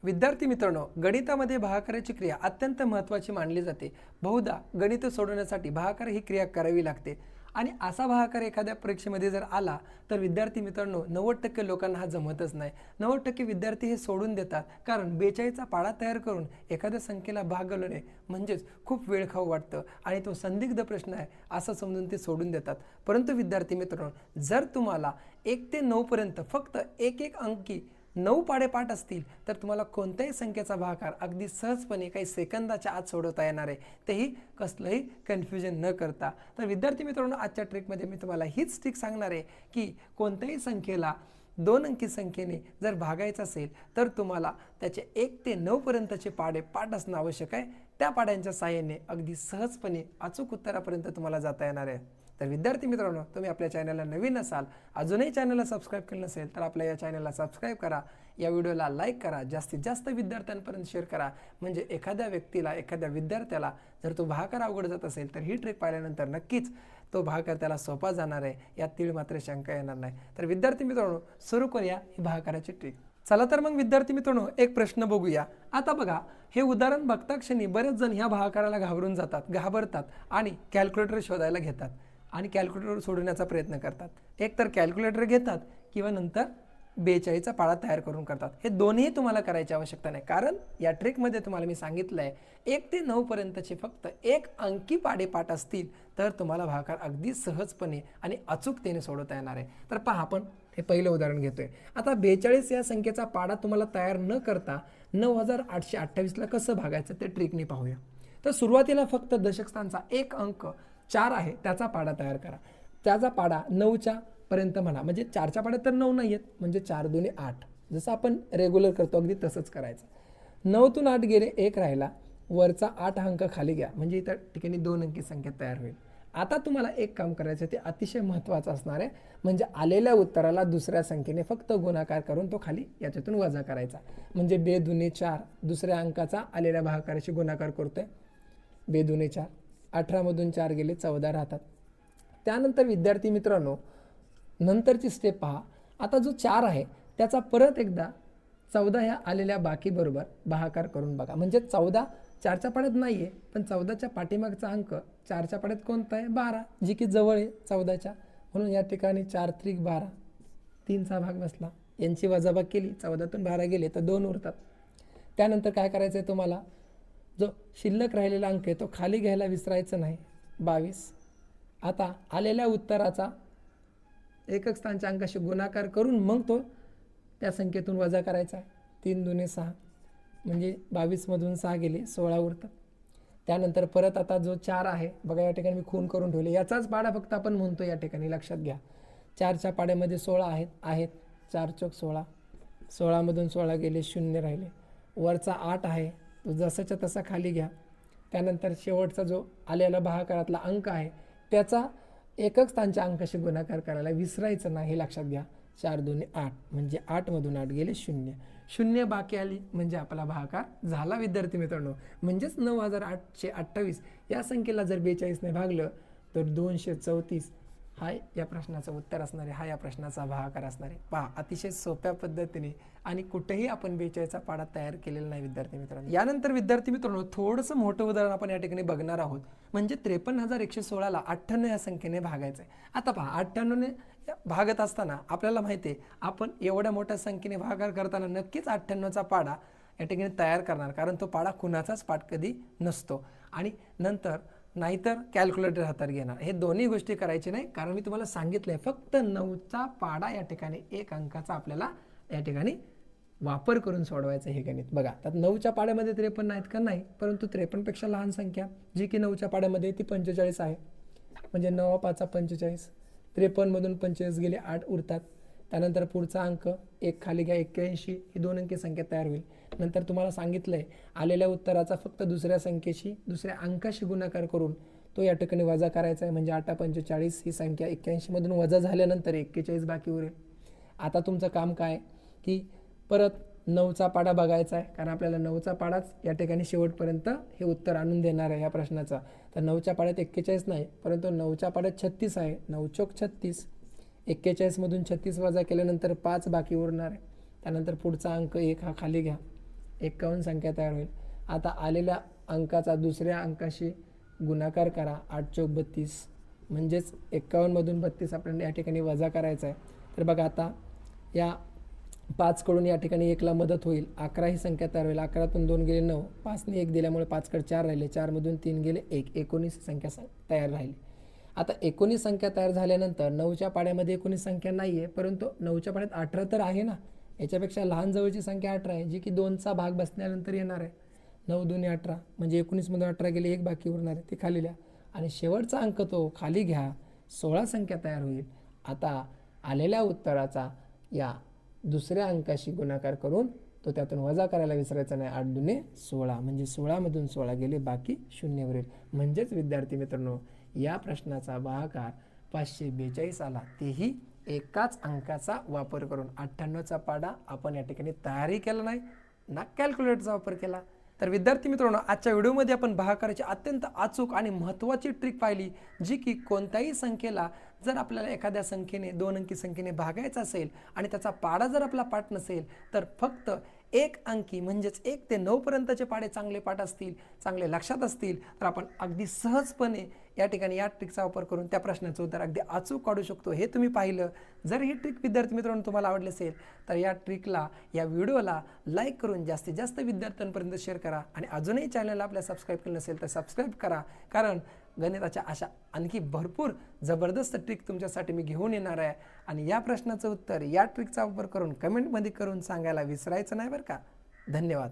विद्यार्थी मित्रांनो, गणितामध्ये भागाकाराची क्रिया अत्यंत महत्त्वाची मानली जाते. बहुधा गणित सोडवण्यासाठी भागाकार ही क्रिया करावी लागते आणि असा भागाकार एखाद्या परीक्षेमध्ये जर आला तर विद्यार्थी मित्रांनो 90% लोकांना हा जमतच नाही. 90% विद्यार्थी हे सोडून देतात, कारण 42चा पाढा तयार करून एखाद्या संख्येला भाग घालवणे म्हणजेच खूप वेळखाऊ वाटतं आणि तो संदिग्ध प्रश्न आहे असं समजून ते सोडून देतात. परंतु विद्यार्थी मित्रांनो, जर तुम्हाला 1 ते 9 पर्यंत फक्त एक एक अंकी 9 पाढे पाठ असतील तर तुम्हाला कोणत्याही संख्येचा भागाकार अगदी सहजपणे काही सेकंदाच्या आत सोडवता येणार आहे, तेही कसलंही कन्फ्युजन न करता. तर विद्यार्थी मित्रांनो, आजच्या ट्रिकमध्ये मी तुम्हाला हीच ट्रिक सांगणार आहे की कोणत्याही संख्येला 2 अंकी संख्येने जर भागायचं असेल तर तुम्हाला त्याचे 1 ते 9 पर्यंतचे पाढे पाठ असणं आवश्यक आहे. त्या पाढ्यांच्या साहाय्याने अगदी सहजपणे अचूक उत्तरापर्यंत तुम्हाला जाता येणार आहे. तर विद्यार्थी मित्रांनो, तुम्ही आपल्या चॅनलला नवीन असाल, अजूनही चॅनलला सबस्क्राईब केलं नसेल तर आपल्या या चॅनलला सबस्क्राईब करा, या व्हिडिओला लाईक करा, जास्तीत जास्त विद्यार्थ्यांपर्यंत शेअर करा. म्हणजे एखाद्या व्यक्तीला, एखाद्या विद्यार्थ्याला जर तो भागाकार अवघड जात असेल तर ही ट्रिक पाहिल्यानंतर नक्कीच तो भागाकार त्याला सोपा जाणार आहे, यात तीळ मात्र शंका येणार नाही. तर विद्यार्थी मित्रांनो, सुरू करूया ही भागाकाराची ट्रिक. चला तर मग विद्यार्थी मित्रांनो, एक प्रश्न बघूया. आता बघा, हे उदाहरण बघता क्षणी बरेच जण ह्या भागाकाराला घाबरतात आणि कॅल्क्युलेटर शोधायला घेतात आणि कॅल्क्युलेटर सोडवण्याचा प्रयत्न करतात. एक तर कॅल्क्युलेटर घेतात किंवा नंतर 42चा पाढा तयार करून करतात. हे दोन्ही तुम्हाला करायची आवश्यकता नाही, कारण या ट्रिकमध्ये तुम्हाला मी सांगितलं आहे 1 ते 9 पर्यंतचे फक्त एक अंकी पाढे पाठ असतील तर तुम्हाला भागाकार अगदी सहजपणे आणि अचूकतेने सोडवता येणार आहे. तर पहा, आपण हे पहिलं उदाहरण घेतोय. आता 42 या संख्येचा पाढा तुम्हाला तयार न करता 9828ला कसं भागायचं ते ट्रिकने पाहूया. तर सुरुवातीला फक्त दशक स्थानचा एक अंक 4 आहे त्याचा पाढा तयार करा. त्याचा पाढा 9च्या पर्यंत म्हणा, म्हणजे 4च्या पाढ्यात तर 9 नाही आहेत, म्हणजे 4 दुने 8, जसं आपण रेग्युलर करतो अगदी तसंच करायचं. 9तून 8 गेले, 1 राहिला, वरचा 8 अंक खाली घ्या, म्हणजे इतर ठिकाणी 2 अंकी संख्या तयार होईल. आता तुम्हाला एक काम करायचं, ते अतिशय महत्त्वाचं असणार आहे, म्हणजे आलेल्या उत्तराला दुसऱ्या संख्येने फक्त गुणाकार करून तो खाली याच्यातून वजा करायचा. म्हणजे 2 दुने 4 दुसऱ्या अंकाचा आलेल्या भागाकाराशी गुणाकार करतोय. 2 दुने 4, 18मधून 4 गेले, 14 राहतात. त्यानंतर विद्यार्थी मित्रांनो, नंतरची स्टेप पहा. आता जो 4 आहे त्याचा परत एकदा 14 ह्या आलेल्या बाकीबरोबर भागाकार करून बघा. म्हणजे 14 4च्या पाढ्यात नाही आहे, पण 14च्या पाठीमागचा अंक 4च्या पाढ्यात कोणता आहे? 12, जी की जवळ आहे 14च्या. म्हणून या ठिकाणी 4 त्रिक 12, 3चा भाग बसला. यांची वजाबाकी केली, 14तून 12 गेले तर 2 उरतात. त्यानंतर काय करायचं आहे तुम्हाला? जो शिल्लक राहिलेला अंक आहे तो खाली घ्यायला विसरायचं नाही, 22. आता आलेल्या उत्तराचा एकक स्थानच्या अंकाशी गुणाकार करून मग तो त्या संख्येतून वजा करायचा आहे. 3 दुने 6, म्हणजे 22मधून 6 गेले, 16 उरतात. त्यानंतर परत आता जो 4 आहे बघा, या ठिकाणी मी खून करून ठेवले, याचाच पाढा फक्त आपण म्हणतो या ठिकाणी, लक्षात घ्या. 4च्या पाढ्यामध्ये 16 आहेत, 4 चौक 16, 16मधून 16 गेले, 0 राहिले. वरचा 8 आहे, तो जसाच्या तसा खाली घ्या. त्यानंतर शेवटचा जो आलेला भागाकारातला अंक आहे त्याचा एकक स्थानच्या अंकाशी गुणाकार करायला विसरायचं नाही, हे लक्षात घ्या. 4 दुने 8, म्हणजे 8मधून 8 गेले, 0 बाकी आली, म्हणजे आपला भागाकार झाला विद्यार्थी मित्रांनो. म्हणजेच 9828 या संख्येला जर 42ने भागलं तर 234 हा या प्रश्नाचं उत्तर असणार आहे, हा या प्रश्नाचा भागाकार असणार आहे. पहा, अतिशय सोप्या पद्धतीने आणि कुठेही आपण 42चा पाढा तयार केलेला नाही विद्यार्थी मित्रांनो. यानंतर विद्यार्थी मित्रांनो, थोडंसं मोठं उदाहरण आपण या ठिकाणी बघणार आहोत. म्हणजे 53,116ला 98 या संख्येने भागायचं आहे. आता पहा, 98ने भागत असताना आपल्याला माहिती आहे आपण एवढ्या मोठ्या संख्येने भागाकार करताना नक्कीच 98चा पाढा या ठिकाणी तयार करणार, कारण तो पाढा कुणाचाच पाठ कधी नसतो. आणि नंतर नाहीतर कॅल्क्युलेटर हातात घेणार. हे दोन्ही गोष्टी करायची नाही, कारण मी तुम्हाला सांगितलंय फक्त 9चा पाढा या ठिकाणी एक अंकाचा आपल्याला या ठिकाणी वापर करून सोडवायचं हे गणित. बघा, तर 9च्या पाढ्यामध्ये 53 आहेत का? नाही, परंतु 53पेक्षा लहान संख्या जी की 9च्या पाढ्यामध्ये ती 45 आहे, म्हणजे 9 5 45. 53मधून 45 गेले, 8 उरतात. त्यानंतर पुढचा अंक 1 खाली घ्या, 81, ही 2 अंकी संख्या तयार होईल. नंतर तुम्हाला सांगितलंय आलेल्या उत्तराचा फक्त दुसऱ्या संख्येशी, दुसऱ्या अंकाशी गुणाकार करून तो या ठिकाणी वजा करायचा आहे. म्हणजे 8 45 ही संख्या 81मधून वजा झाल्यानंतर 41 बाकी उरेल. आता तुमचं काम काय की परत 9चा पाढा बघायचा आहे, कारण आपल्याला 9चा पाढाच या ठिकाणी शेवटपर्यंत हे उत्तर आणून देणार आहे या प्रश्नाचा. तर 9च्या पाढ्यात 41 नाही, परंतु 9च्या पाढ्यात 36 आहे. 9 चौक 36, 41मधून 36 वजा केल्यानंतर 5 बाकी उरणार आहे. त्यानंतर पुढचा अंक 1 हा खाली घ्या. 51 संख्या तयार होईल. आता आलेल्या अंकाचा दुसऱ्या अंकाशी गुणाकार करा. 8 चौक 32 म्हणजेच 51मधून 32 आपल्याला या ठिकाणी वजा करायचा आहे. तर बघा आता या 5कडून या ठिकाणी 1ला मदत होईल. 11 ही संख्या तयार होईल. 11तून 2 गेले 9, 5ने 1 दिल्यामुळे 5कडे 4 राहिले, 4मधून 3 गेले 1, 19 संख्या तयार राहिली. आता 19 संख्या तयार झाल्यानंतर 9च्या पाड्यामध्ये 19 संख्या नाही आहे, परंतु 9च्या पाड्यात 18 तर आहे ना. याच्यापेक्षा लहान जवळची संख्या 18 आहे, जी की 2चा भाग बसल्यानंतर येणार आहे. 9 2 18 म्हणजे 19मधून 18 गेले, 1 बाकी उरणार आहे, ते खाली लिहा. आणि शेवटचा अंक तो खाली घ्या. 16 संख्या तयार होईल. आता आलेल्या उत्तराचा या दुसऱ्या अंकाशी गुणाकार करून तो त्यातून वजा करायला विसरायचा नाही. 8 दुने 16 म्हणजे 16मधून 16 गेले, बाकी 0 उरेल. म्हणजेच विद्यार्थी मित्रांनो, या प्रश्नाचा भागाकार 542 आला, तेही एकाच अंकाचा वापर करून. 98चा पाढा आपण या ठिकाणी तयारी केला नाही ना कॅल्क्युलेटरचा वापर केला. तर विद्यार्थी मित्रांनो, आजच्या व्हिडिओमध्ये आपण भागाकाराची अत्यंत अचूक आणि महत्त्वाची ट्रिक पाहिली, जी की कोणत्याही संख्येला जर आपल्याला एखाद्या संख्येने 2 अंकी संख्येने भागायचं असेल आणि त्याचा पाढा जर आपला पाठ नसेल, तर फक्त 1 अंकी म्हणजेच 1 ते 9 पर्यंतचे पाढे चांगले पाठ असतील, चांगले लक्षात असतील, तर आपण अगदी सहजपणे या ठिकाणी या ट्रिकचा वापर करून त्या प्रश्नाचं उत्तर अगदी अचूक काढू शकतो. हे तुम्ही पाहिलं. जर ही ट्रिक विद्यार्थी मित्रांनो तुम्हाला आवडली असेल, तर या ट्रिकला, या व्हिडिओला लाईक करून जास्तीत जास्त विद्यार्थ्यांपर्यंत शेअर करा. आणि अजूनही चॅनलला आपल्या सबस्क्राईब केलं नसेल तर सबस्क्राईब करा, कारण गणिताच्या अशा आणखी भरपूर जबरदस्त ट्रिक तुमच्यासाठी मी घेऊन येणार आहे. आणि या प्रश्नाचं उत्तर या ट्रिकचा वापर करून कमेंटमध्ये करून सांगायला विसरायचं नाही बरं का. धन्यवाद.